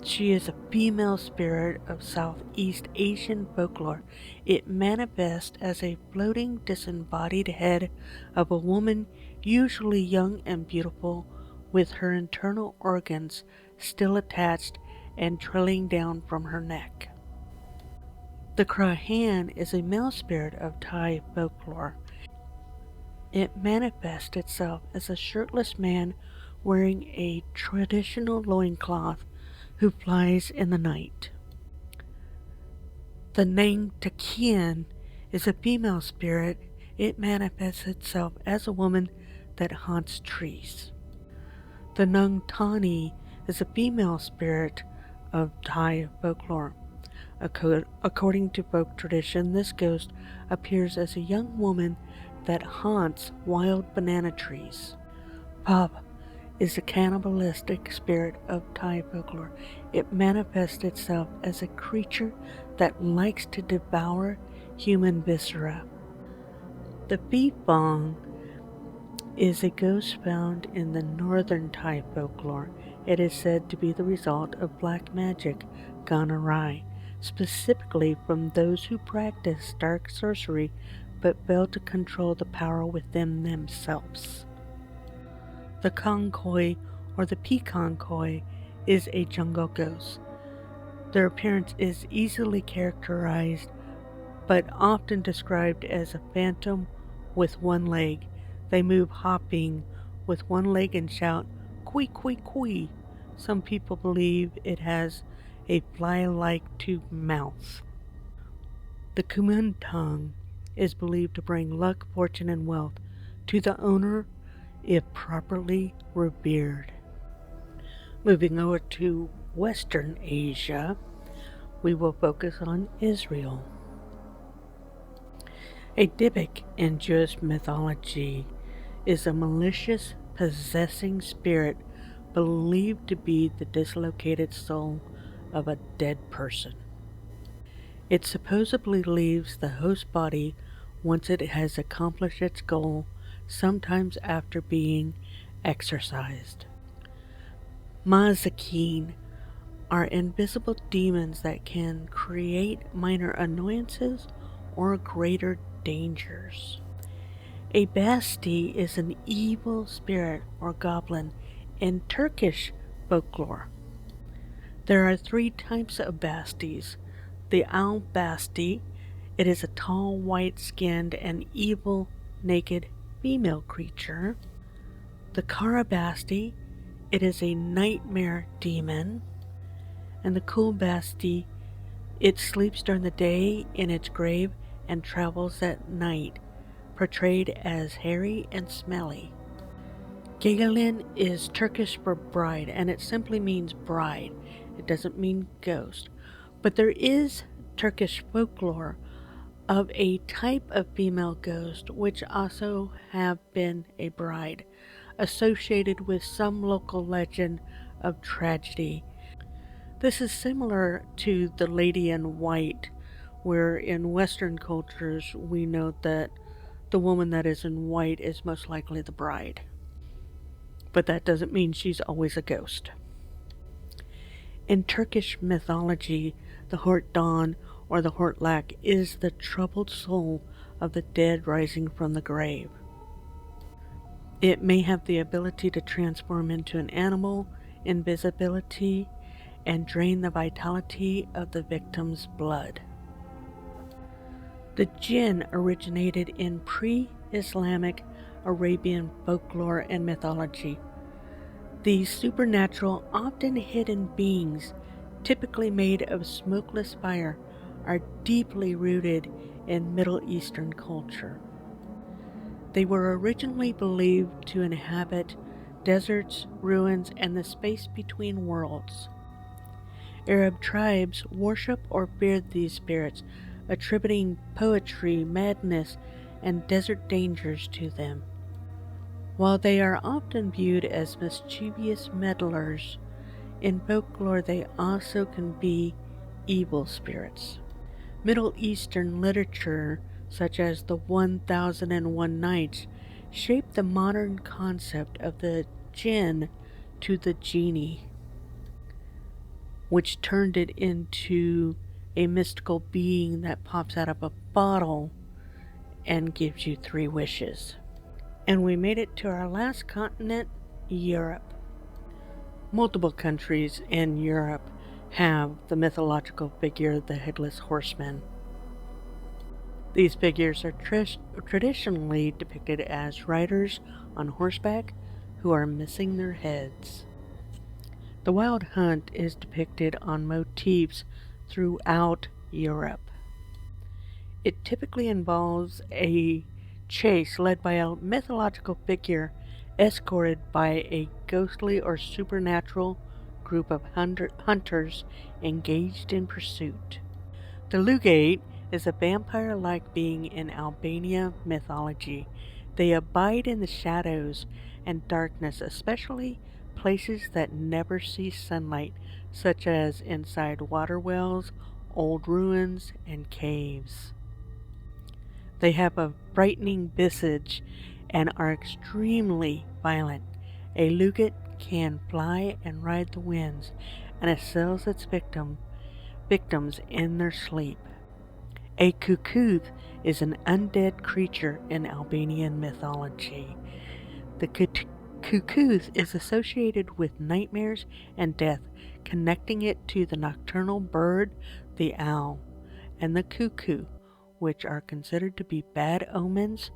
She is a female spirit of Southeast Asian folklore. It manifests as a floating, disembodied head of a woman, usually young and beautiful, with her internal organs still attached and trailing down from her neck. The Krahan is a male spirit of Thai folklore. It manifests itself as a shirtless man wearing a traditional loincloth who flies in the night. The Nang Takian is a female spirit. It manifests itself as a woman that haunts trees. The Nung Tani is a female spirit of Thai folklore. According to folk tradition, this ghost appears as a young woman that haunts wild banana trees. Pab is a cannibalistic spirit of Thai folklore. It manifests itself as a creature that likes to devour human viscera. The Phi Fong is a ghost found in the northern Thai folklore. It is said to be the result of black magic gone awry, specifically from those who practice dark sorcery but fail to control the power within themselves. The Kongkoi, or the pecan koi, is a jungle ghost. Their appearance is easily characterized, but often described as a phantom with one leg. They move hopping with one leg and shout, "Kui, kui, kui." Some people believe it has a fly-like tube mouth. The Kumintang is believed to bring luck, fortune, and wealth to the owner if properly revered. Moving over to Western Asia, we will focus on Israel. A Dybbuk in Jewish mythology is a malicious, possessing spirit believed to be the dislocated soul of a dead person. It supposedly leaves the host body once it has accomplished its goal, sometimes after being exorcised. Mazakeen are invisible demons that can create minor annoyances or greater dangers. A basti is an evil spirit or goblin in Turkish folklore. There are three types of bastis. The al basti, it is a tall, white-skinned, and evil, naked female creature. The karabasti, it is a nightmare demon. And the kulbasti, it sleeps during the day in its grave and travels at night, portrayed as hairy and smelly. Gelin is Turkish for bride, and it simply means bride. It doesn't mean ghost. But there is Turkish folklore of a type of female ghost which also have been a bride, associated with some local legend of tragedy. This is similar to the lady in white, where in Western cultures we note that the woman that is in white is most likely the bride. But that doesn't mean she's always a ghost. In Turkish mythology, the Hortdan or the Hortlak is the troubled soul of the dead rising from the grave. It may have the ability to transform into an animal, invisibility, and drain the vitality of the victim's blood. The jinn originated in pre-Islamic Arabian folklore and mythology. These supernatural, often hidden beings, typically made of smokeless fire, are deeply rooted in Middle Eastern culture. They were originally believed to inhabit deserts, ruins, and the space between worlds. Arab tribes worship or feared these spirits, attributing poetry, madness, and desert dangers to them. While they are often viewed as mischievous meddlers, in folklore they also can be evil spirits. Middle Eastern literature, such as the 1001 Nights, shaped the modern concept of the jinn to the genie, which turned it into a mystical being that pops out of a bottle and gives you 3 wishes. And we made it to our last continent, Europe. Multiple countries in Europe have the mythological figure, the Headless Horseman. These figures are traditionally depicted as riders on horseback who are missing their heads. The Wild Hunt is depicted on motifs throughout Europe. It typically involves a chase led by a mythological figure escorted by a ghostly or supernatural group of hunters engaged in pursuit. The Lugate is a vampire-like being in Albania mythology. They abide in the shadows and darkness, especially places that never see sunlight, such as inside water wells, old ruins, and caves. They have a frightening visage and are extremely violent. A Lugat can fly and ride the winds, and assails its victims in their sleep. A cuckoo is an undead creature in Albanian mythology. The cuckoo is associated with nightmares and death, connecting it to the nocturnal bird, the owl, and the cuckoo, which are considered to be bad omens,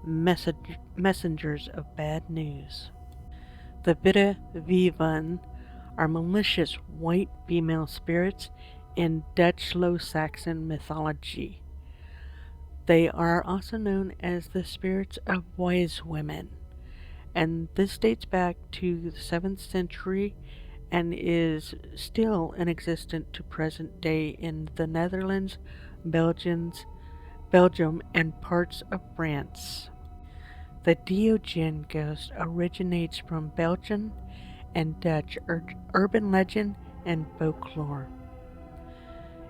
messengers of bad news. The Vita Vivan are malicious white female spirits in Dutch Low Saxon mythology. They are also known as the spirits of wise women, and this dates back to the 7th century and is still in existence to present day in the Netherlands, Belgium, and parts of France. The Diogen ghost originates from Belgium and Dutch urban legend and folklore.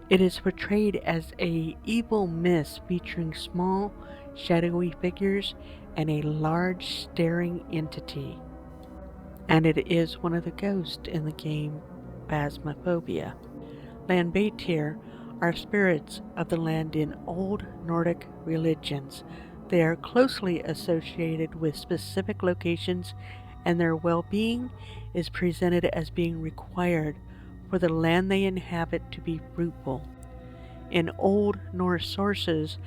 It is portrayed as a evil mist featuring small, shadowy figures and a large staring entity. And it is one of the ghosts in the game Phasmophobia. Landvatir are spirits of the land in old Nordic religions. They are closely associated with specific locations, and their well being is presented as being required for the land they inhabit to be fruitful. In Old Norse sources,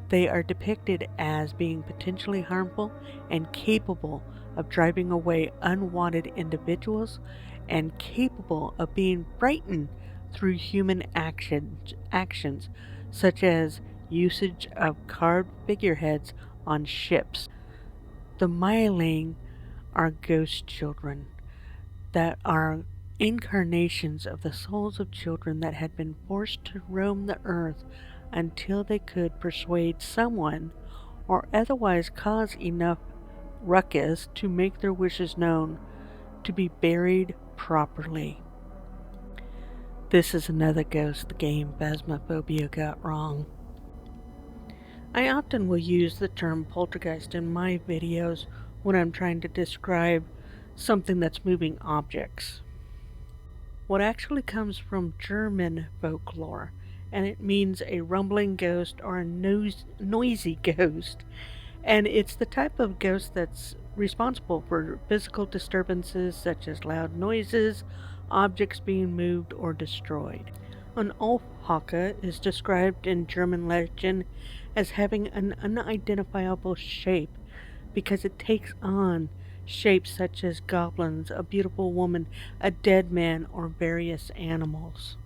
they are depicted as being potentially harmful and capable of driving away unwanted individuals and capable of being frightened through human actions such as usage of carved figureheads on ships. The Mailing are ghost children that are incarnations of the souls of children that had been forced to roam the earth until they could persuade someone or otherwise cause enough ruckus to make their wishes known to be buried properly. This is another ghost the game Phasmophobia got wrong. I often will use the term poltergeist in my videos when I'm trying to describe something that's moving objects. What actually comes from German folklore, and it means a rumbling ghost or a noisy ghost. And it's the type of ghost that's responsible for physical disturbances such as loud noises, objects being moved or destroyed. An Olfhacke is described in German legend as having an unidentifiable shape because it takes on shapes such as goblins, a beautiful woman, a dead man, or various animals.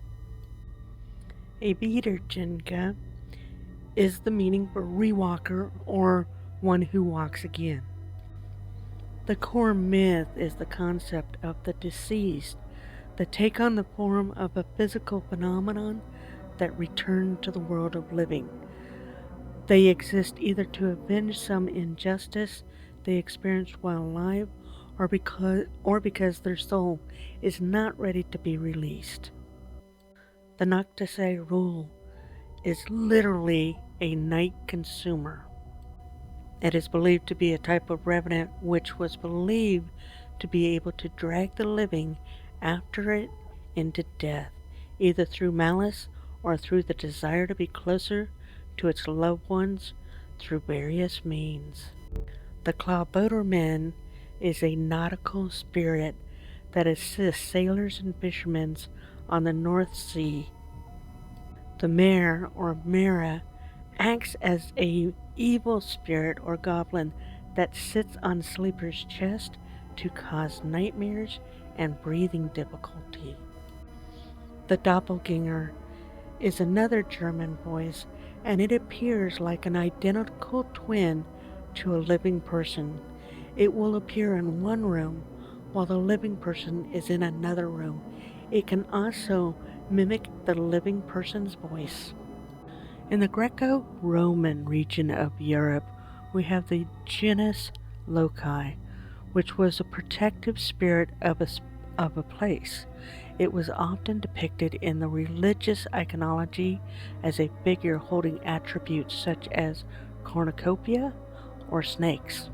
A Wiedergänge is the meaning for rewalker or one who walks again. The core myth is the concept of the deceased that take on the form of a physical phenomenon that return to the world of living. They exist either to avenge some injustice they experienced while alive or because their soul is not ready to be released. The Nachtase rule is literally a night consumer. It is believed to be a type of revenant which was believed to be able to drag the living after it into death, either through malice or through the desire to be closer to its loved ones through various means. The Clawboaterman is a nautical spirit that assists sailors and fishermen on the North Sea. The mare or mara acts as a evil spirit or goblin that sits on sleepers' chest to cause nightmares and breathing difficulty. The doppelganger is another German voice, and it appears like an identical twin to a living person. It will appear in one room while the living person is in another room. It can also mimic the living person's voice. In the Greco-Roman region of Europe, we have the genus loci, which was a protective spirit of a place. It was often depicted in the religious iconology as a figure holding attributes such as cornucopia or snakes.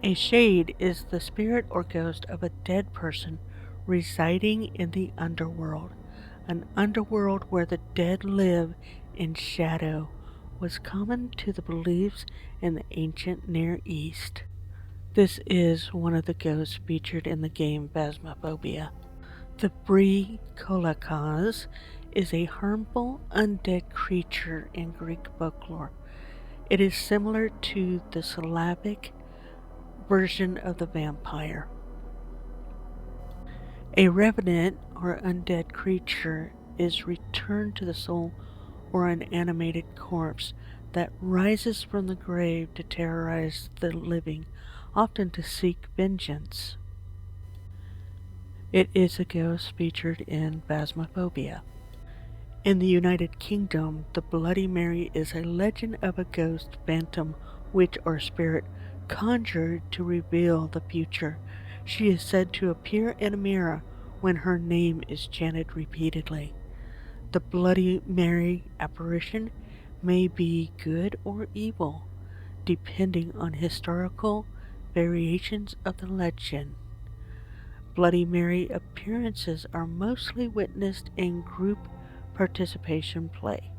A shade is the spirit or ghost of a dead person residing in the underworld. An underworld where the dead live in shadow was common to the beliefs in the ancient Near East. This is one of the ghosts featured in the game Phasmophobia. The Bree Kolakaz is a harmful undead creature in Greek folklore. It is similar to the Slavic version of the vampire. A revenant or undead creature is returned to the soul or an animated corpse that rises from the grave to terrorize the living, often to seek vengeance. It is a ghost featured in Phasmophobia. In the United Kingdom, the Bloody Mary is a legend of a ghost, phantom, witch, or spirit conjured to reveal the future. She is said to appear in a mirror when her name is chanted repeatedly. The Bloody Mary apparition may be good or evil, depending on historical variations of the legend. Bloody Mary appearances are mostly witnessed in group participation play.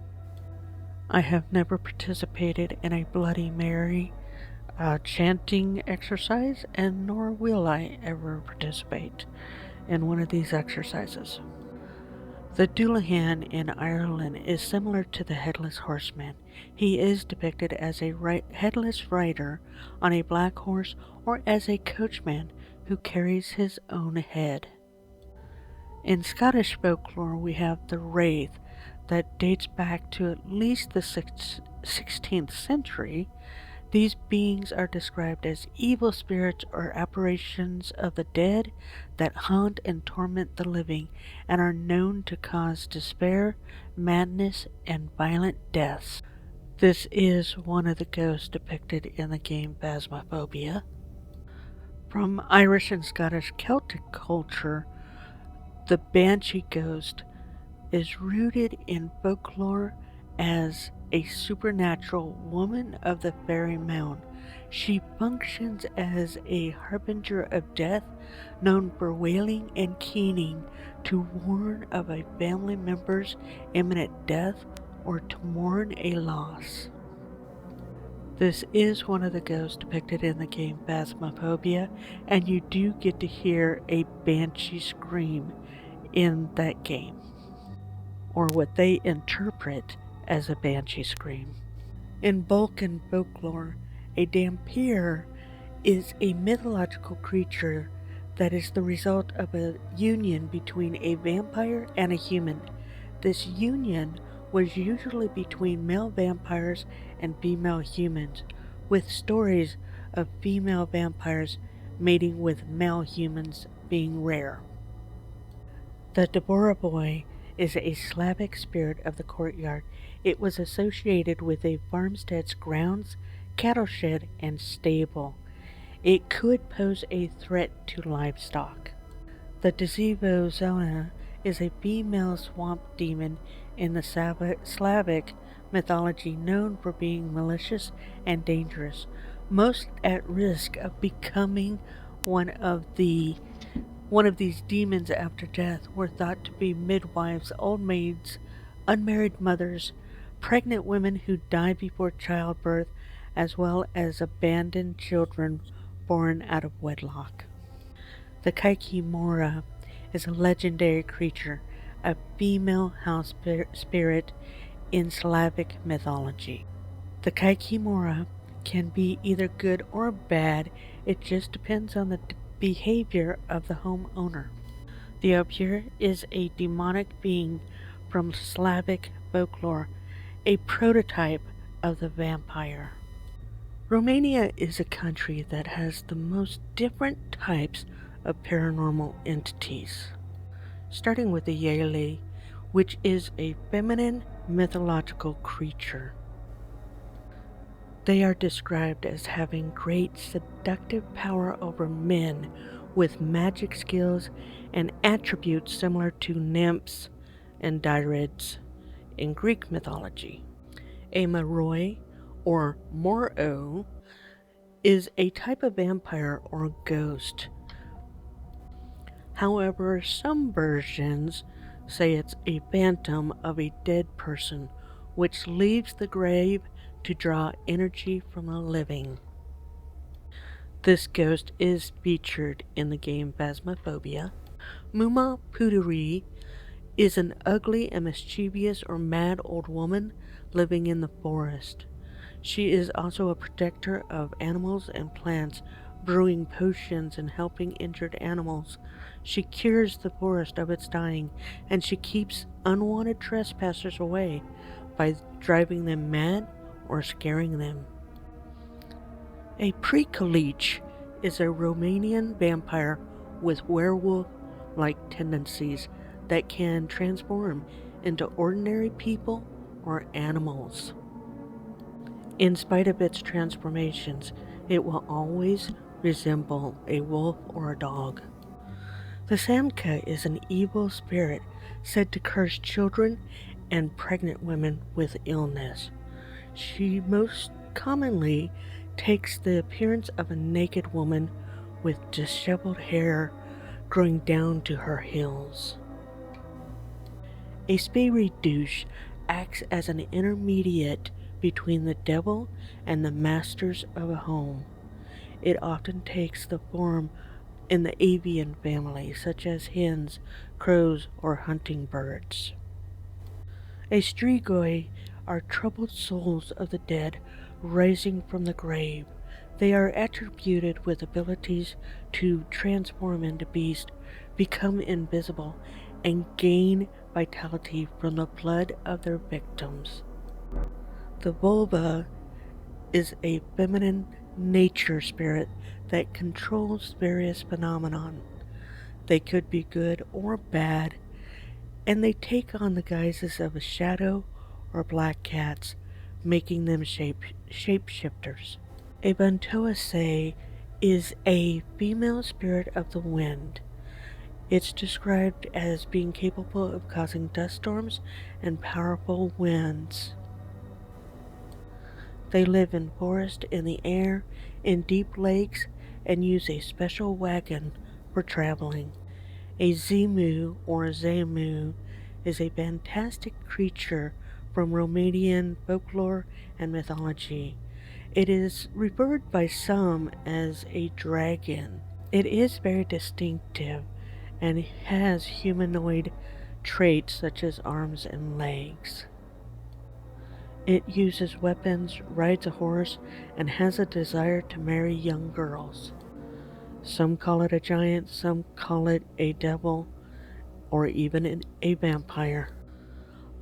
I have never participated in a Bloody Mary chanting exercise, and nor will I ever participate in one of these exercises. The Dullahan in Ireland is similar to the Headless Horseman. He is depicted as a headless rider on a black horse or as a coachman who carries his own head. In Scottish folklore, we have the Wraith that dates back to at least the 16th century. These beings are described as evil spirits or apparitions of the dead that haunt and torment the living and are known to cause despair, madness, and violent deaths. This is one of the ghosts depicted in the game Phasmophobia. From Irish and Scottish Celtic culture, the Banshee ghost is rooted in folklore as a supernatural woman of the fairy mound. She functions as a harbinger of death, known for wailing and keening to warn of a family member's imminent death or to mourn a loss. This is one of the ghosts depicted in the game Phasmophobia, and you do get to hear a banshee scream in that game, or what they interpret as a banshee scream. In Balkan folklore, a dhampir is a mythological creature that is the result of a union between a vampire and a human. This union was usually between male vampires and female humans, with stories of female vampires mating with male humans being rare. The Deborah boy is a Slavic spirit of the courtyard. It was associated with a farmstead's grounds, cattle shed, and stable. It could pose a threat to livestock. The Dezivo Zona is a female swamp demon in the Slavic mythology, known for being malicious and dangerous, most at risk of becoming one of these demons after death were thought to be midwives, old maids, unmarried mothers, pregnant women who died before childbirth, as well as abandoned children born out of wedlock. The Kaikimora is a legendary creature, a female house spirit in Slavic mythology. The Kaikimora can be either good or bad, it just depends on the behavior of the homeowner. The Opir is a demonic being from Slavic folklore, a prototype of the vampire. Romania is a country that has the most different types of paranormal entities, starting with the Yele, which is a feminine mythological creature. They are described as having great seductive power over men with magic skills and attributes similar to nymphs and dryades in Greek mythology. A Moroi, or Moro, is a type of vampire or ghost. However, some versions say it's a phantom of a dead person which leaves the grave to draw energy from the living. This ghost is featured in the game Phasmophobia. Muma Puteri is an ugly and mischievous or mad old woman living in the forest. She is also a protector of animals and plants, brewing potions and helping injured animals. She cures the forest of its dying, and she keeps unwanted trespassers away by driving them mad or scaring them. A Precolich is a Romanian vampire with werewolf-like tendencies that can transform into ordinary people or animals. In spite of its transformations, it will always resemble a wolf or a dog. The Samka is an evil spirit said to curse children and pregnant women with illness. She most commonly takes the appearance of a naked woman with disheveled hair growing down to her heels. A spirit douche acts as an intermediate between the devil and the masters of a home. It often takes the form in the avian family, such as hens, crows, or hunting birds. A strigoi are troubled souls of the dead rising from the grave. They are attributed with abilities to transform into beasts, become invisible, and gain vitality from the blood of their victims. The vulva is a feminine nature spirit that controls various phenomena. They could be good or bad, and they take on the guises of a shadow or black cats, making them shapeshifters. A Bantoase is a female spirit of the wind. It's described as being capable of causing dust storms and powerful winds. They live in forests, in the air, in deep lakes, and use a special wagon for traveling. A Zimu or Zamu is a fantastic creature from Romanian folklore and mythology. It is referred by some as a dragon. It is very distinctive and has humanoid traits such as arms and legs. It uses weapons, rides a horse, and has a desire to marry young girls. Some call it a giant, some call it a devil, or even a vampire.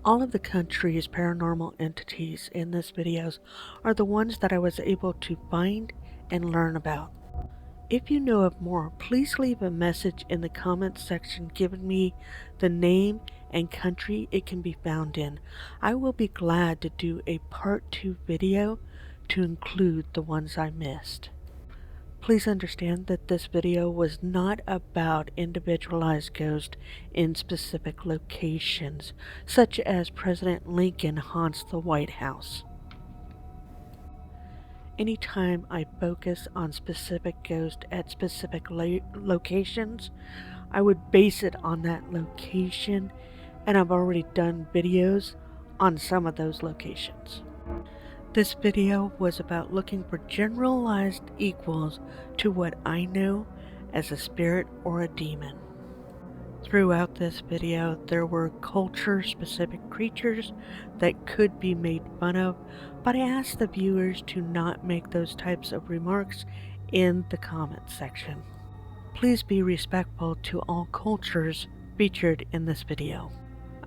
All of the country's paranormal entities in this videos are the ones that I was able to find and learn about. If you know of more, please leave a message in the comments section giving me the name and country it can be found in. I will be glad to do a part 2 video to include the ones I missed. Please understand that this video was not about individualized ghosts in specific locations, such as President Lincoln haunts the White House. Anytime I focus on specific ghosts at specific locations, I would base it on that location, and I've already done videos on some of those locations. This video was about looking for generalized equals to what I know as a spirit or a demon. Throughout this video, there were culture-specific creatures that could be made fun of, but I asked the viewers to not make those types of remarks in the comments section. Please be respectful to all cultures featured in this video.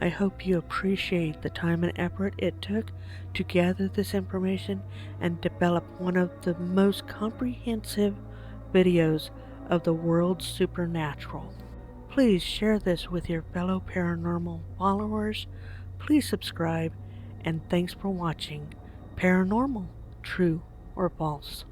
I hope you appreciate the time and effort it took to gather this information and develop one of the most comprehensive videos of the world's supernatural. Please share this with your fellow paranormal followers. Please subscribe, and thanks for watching Paranormal, True or False.